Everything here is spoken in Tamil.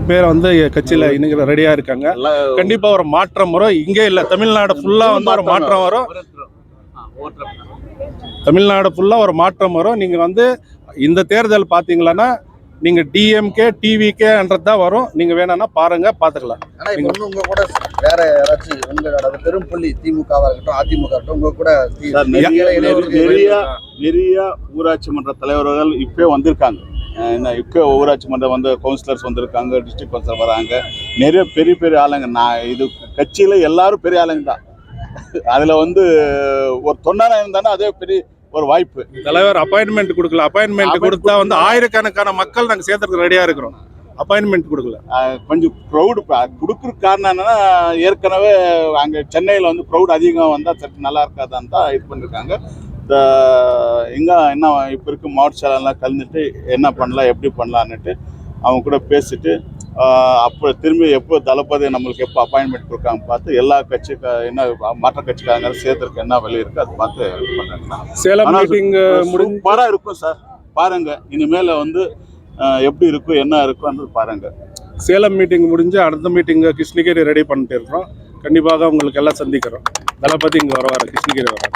பேர் வந்து கட்சியில் இன்னைக்கு ரெடியாக இருக்காங்க. கண்டிப்பாக ஒரு மாற்றம் வரும். இங்கே இல்லை, தமிழ்நாடு ஃபுல்லாக வந்து ஒரு மாற்றம் வரும். தமிழ்நாடு ஃபுல்லாக ஒரு மாற்றம் வரும். நீங்கள் வந்து இந்த தேர்தல் பார்த்தீங்களன்னா நீங்கள் டிஎம்கே டிவிகேன்றது தான் வரும். நீங்கள் வேணும்னா பாருங்கள், பார்த்துக்கலாம். ஆனால் உங்க கூட வேற யாராச்சும் உங்களோட பெரும் புள்ளி திமுகவாக இருக்கட்டும் அதிமுக இருக்கட்டும் உங்க கூட நிறைய ஊராட்சி மன்ற தலைவர்கள் இப்போ வந்திருக்காங்க. இப்போ ஊராட்சி மன்றம் வந்து கவுன்சிலர்ஸ் வந்திருக்காங்க, டிஸ்ட்ரிக்ட் கவுன்சிலர் வராங்க, நிறைய பெரிய பெரிய ஆளுங்க. நான் இது கட்சியில் எல்லாரும் பெரிய ஆளுங்க தான். அதில் வந்து ஒரு தொண்டனா இருந்தாலும் அதே பெரிய ஒரு வாய்ப்பு. தலைவர் அப்பாயின்மெண்ட் கொடுக்கல. அப்பாயின்மெண்ட் கொடுத்தா வந்து ஆயிரக்கணக்கான மக்கள் நாங்கள் சேர்த்துறதுக்கு ரெடியாக இருக்கிறோம். அப்பாயின்மெண்ட் கொடுக்கல. கொஞ்சம் க்ரௌடு கொடுக்குற காரணம் என்னன்னா, ஏற்கனவே அங்கே சென்னையில் வந்து க்ரௌட் அதிகம் வந்தால் சற்று நல்லா இருக்காதான் தான் இது பண்ணியிருக்காங்க. எங்கே என்ன இப்போ இருக்க மாவட்ட செயலாளர்லாம் கலந்துட்டு என்ன பண்ணலாம் எப்படி பண்ணலான்னுட்டு அவங்க கூட பேசிட்டு அப்போ திரும்பி எப்போ தளபதி நம்மளுக்கு எப்போ அப்பாயின்மெண்ட் கொடுக்காங்க பார்த்து எல்லா கட்சி என்ன மற்ற கட்சிக்காரங்க சேர்த்துருக்கு என்ன வழி இருக்குது அது பார்த்து பண்ணுறாங்க. சேலம் மீட்டிங் சூப்பராக இருக்கும் சார். பாருங்க இனிமேல் வந்து எப்படி இருக்கும் என்ன இருக்கும்ன்றது பாருங்க. சேலம் மீட்டிங் முடிஞ்சு அடுத்த மீட்டிங் கிருஷ்ணகிரி ரெடி பண்ணிட்டு இருக்கிறோம். கண்டிப்பாக உங்களுக்கு எல்லாம் சந்திக்கிறோம். தளபதி இங்கே வருவார், கிருஷ்ணகிரி வராரு.